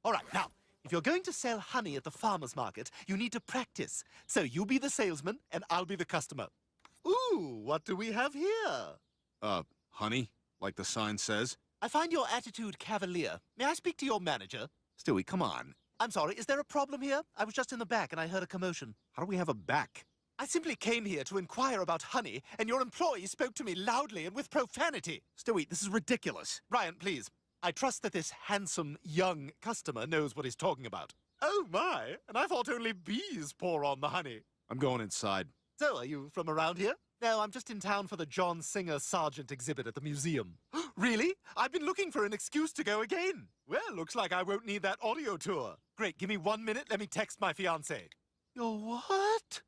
All right, now, if you're going to sell honey at the farmer's market, you need to practice. So you be the salesman, and I'll be the customer. Ooh, what do we have here? Honey, like the sign says? I find your attitude cavalier. May I speak to your manager? Stewie, come on. I'm sorry, is there a problem here? I was just in the back and I heard a commotion. How do we have a back? I simply came here to inquire about honey, and your employee spoke to me loudly and with profanity. Stewie, this is ridiculous. Ryan, please. I trust that this handsome, young customer knows what he's talking about. Oh, my. And I thought only bees pour on the honey. I'm going inside. So, are you from around here? No, I'm just in town for the John Singer Sargent exhibit at the museum. Really? I've been looking for an excuse to go again. Well, looks like I won't need that audio tour. Great, give me 1 minute. Let me text my fiancée. Your what?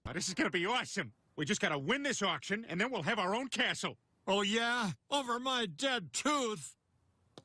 Now, this is gonna be awesome. We just gotta win this auction, and then we'll have our own castle. Oh, yeah? Over my dead tooth.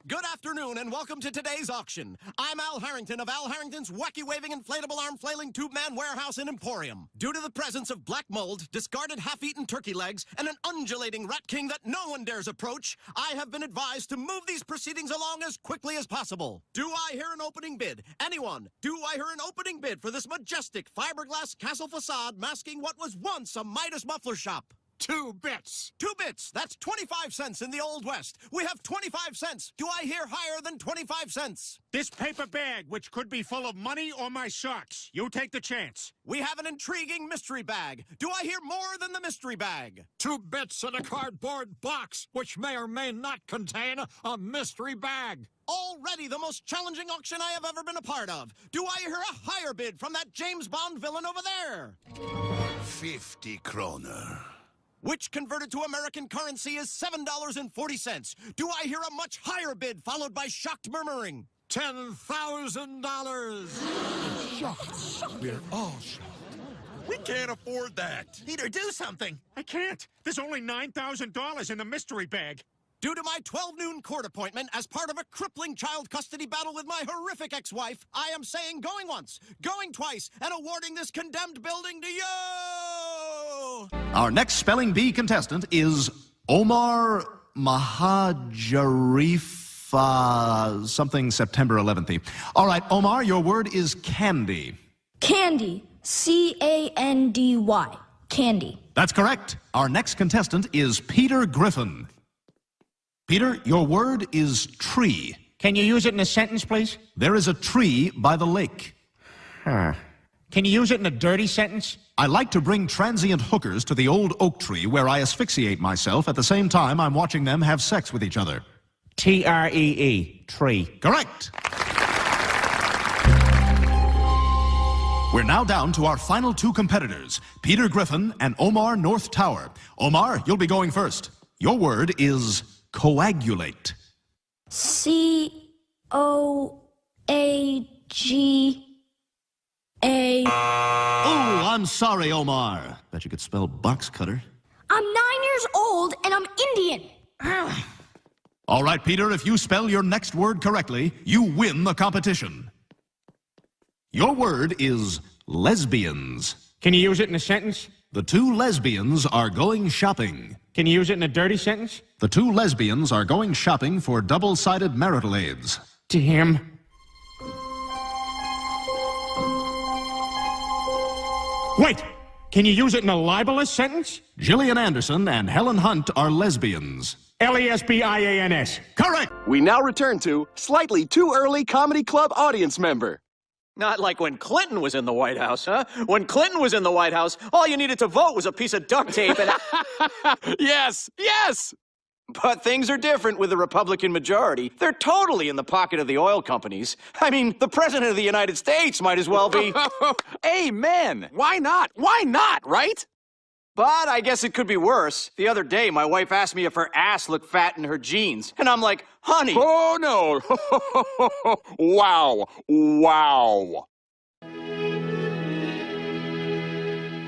Good afternoon, and welcome to today's auction. I'm Al Harrington of Al Harrington's wacky-waving inflatable arm flailing tube man warehouse and emporium. Due to the presence of black mold, discarded half-eaten turkey legs, and an undulating rat king that no one dares approach, I have been advised to move these proceedings along as quickly as possible. Do I hear an opening bid? Anyone? Do I hear an opening bid for this majestic fiberglass castle facade masking what was once a Midas muffler shop? 2 bits. 2 bits. That's 25 cents in the Old West. We have 25 cents. Do I hear higher than 25 cents? This paper bag, which could be full of money or my socks. You take the chance. We have an intriguing mystery bag. Do I hear more than the mystery bag? 2 bits in a cardboard box, which may or may not contain a mystery bag. Already the most challenging auction I have ever been a part of. Do I hear a higher bid from that James Bond villain over there? 50 kroner. Which converted to American currency is $7.40. Do I hear a much higher bid followed by shocked murmuring? $10,000. Shocked. We're all shocked. We can't afford that. Peter, do something. I can't. There's only $9,000 in the mystery bag. Due to my 12 noon court appointment as part of a crippling child custody battle with my horrific ex-wife, I am saying going once, going twice, and awarding this condemned building to you! Our next spelling bee contestant is Omar Mahajarifa, something September 11th. All right, Omar, your word is candy. Candy. C-A-N-D-Y. Candy. That's correct. Our next contestant is Peter Griffin. Peter, your word is tree. Can you use it in a sentence, please? There is a tree by the lake. Can you use it in a dirty sentence? I like to bring transient hookers to the old oak tree where I asphyxiate myself at the same time I'm watching them have sex with each other. T-R-E-E, tree. Correct. We're now down to our final 2 competitors, Peter Griffin and Omar North Tower. Omar, you'll be going first. Your word is coagulate. C-O-A-G-A. Oh, I'm sorry, Omar. Bet you could spell box cutter. I'm 9 years old and I'm Indian. All right, Peter, if you spell your next word correctly, you win the competition. Your word is lesbians. Can you use it in a sentence? The 2 lesbians are going shopping. Can you use it in a dirty sentence? The 2 lesbians are going shopping for double-sided marital aids. Damn. Wait! Can you use it in a libelous sentence? Gillian Anderson and Helen Hunt are lesbians. L-E-S-B-I-A-N-S. Correct! We now return to Slightly Too Early Comedy Club audience member. Not like when Clinton was in the White House, huh? When Clinton was in the White House, all you needed to vote was a piece of duct tape and... Yes, yes! But things are different with the Republican majority. They're totally in the pocket of the oil companies. I mean, the President of the United States might as well be... Amen! Why not? Why not, right? But I guess it could be worse. The other day, my wife asked me if her ass looked fat in her jeans. And I'm like, honey... Oh, no. Wow. Wow.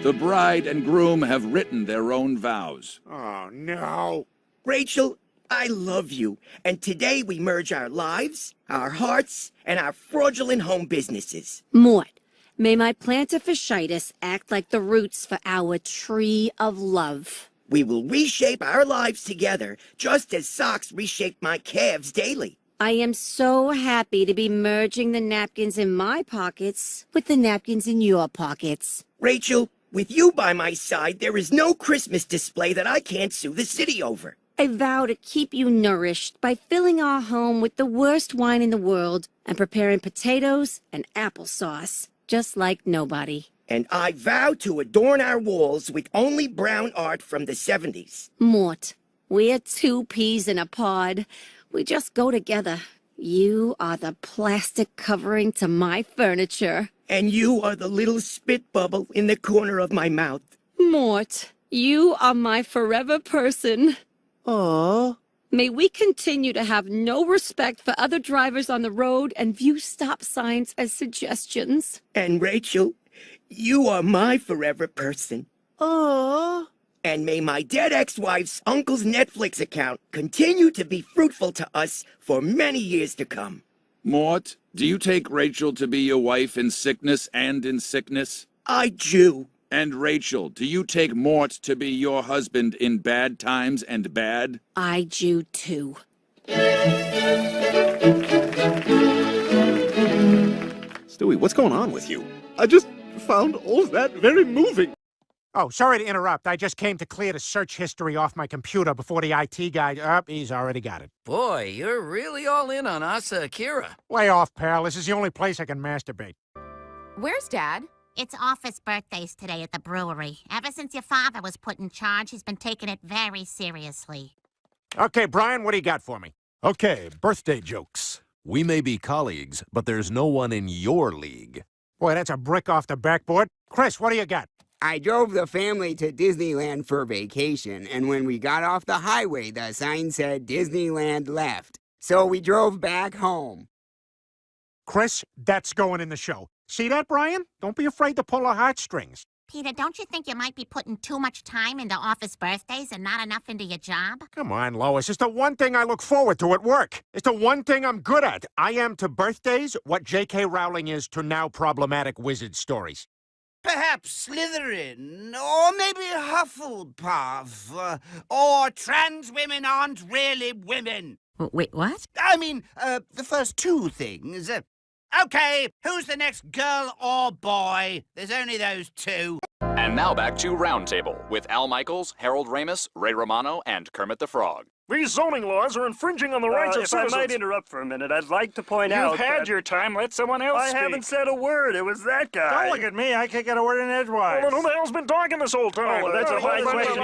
The bride and groom have written their own vows. Oh, no. Rachel, I love you. And today we merge our lives, our hearts, and our fraudulent home businesses. Mort, may my plantar fasciitis act like the roots for our tree of love. We will reshape our lives together, just as socks reshape my calves daily. I am so happy to be merging the napkins in my pockets with the napkins in your pockets. Rachel, with you by my side, there is no Christmas display that I can't sue the city over. I vow to keep you nourished by filling our home with the worst wine in the world and preparing potatoes and applesauce, just like nobody. And I vow to adorn our walls with only brown art from the 70s. Mort, we're two peas in a pod. We just go together. You are the plastic covering to my furniture. And you are the little spit bubble in the corner of my mouth. Mort, you are my forever person. Aww. May we continue to have no respect for other drivers on the road and view stop signs as suggestions. And Rachel, you are my forever person. Aww. And may my dead ex-wife's uncle's Netflix account continue to be fruitful to us for many years to come. Mort, do you take Rachel to be your wife in sickness and in sickness? I do. And Rachel, do you take Mort to be your husband in bad times and bad? I do too. Stewie, what's going on with you? I just found all that very moving. Oh, sorry to interrupt. I just came to clear the search history off my computer before the IT guy... he's already got it. Boy, you're really all in on Asa Akira. Lay off, pal. This is the only place I can masturbate. Where's Dad? It's Office birthdays today at the brewery. Ever since your father was put in charge, he's been taking it very seriously. Okay, Brian, what do you got for me? Okay, birthday jokes. We may be colleagues, but there's no one in your league. Boy, that's a brick off the backboard. Chris, what do you got? I drove the family to Disneyland for vacation, and when we got off the highway, the sign said Disneyland left. So we drove back home. Chris, that's going in the show. See that, Brian? Don't be afraid to pull our heartstrings. Peter, don't you think you might be putting too much time into Office birthdays and not enough into your job? Come on, Lois. It's the one thing I look forward to at work. It's the one thing I'm good at. I am to birthdays what J.K. Rowling is to now problematic wizard stories. Perhaps Slytherin, or maybe Hufflepuff, or trans women aren't really women. Wait, what? I mean, the first two things. Okay, who's the next girl or boy? There's only those two. And now back to Roundtable with Al Michaels, Harold Ramis, Ray Romano, and Kermit the Frog. These zoning laws are infringing on the rights of citizens. If I might interrupt for a minute, I'd like to point out You've had your time. Let someone else speak. I haven't said a word. It was that guy. Don't look at me. I can't get a word in edgewise. Well, then who the hell's been talking this whole time? Oh, well, that's a fine question.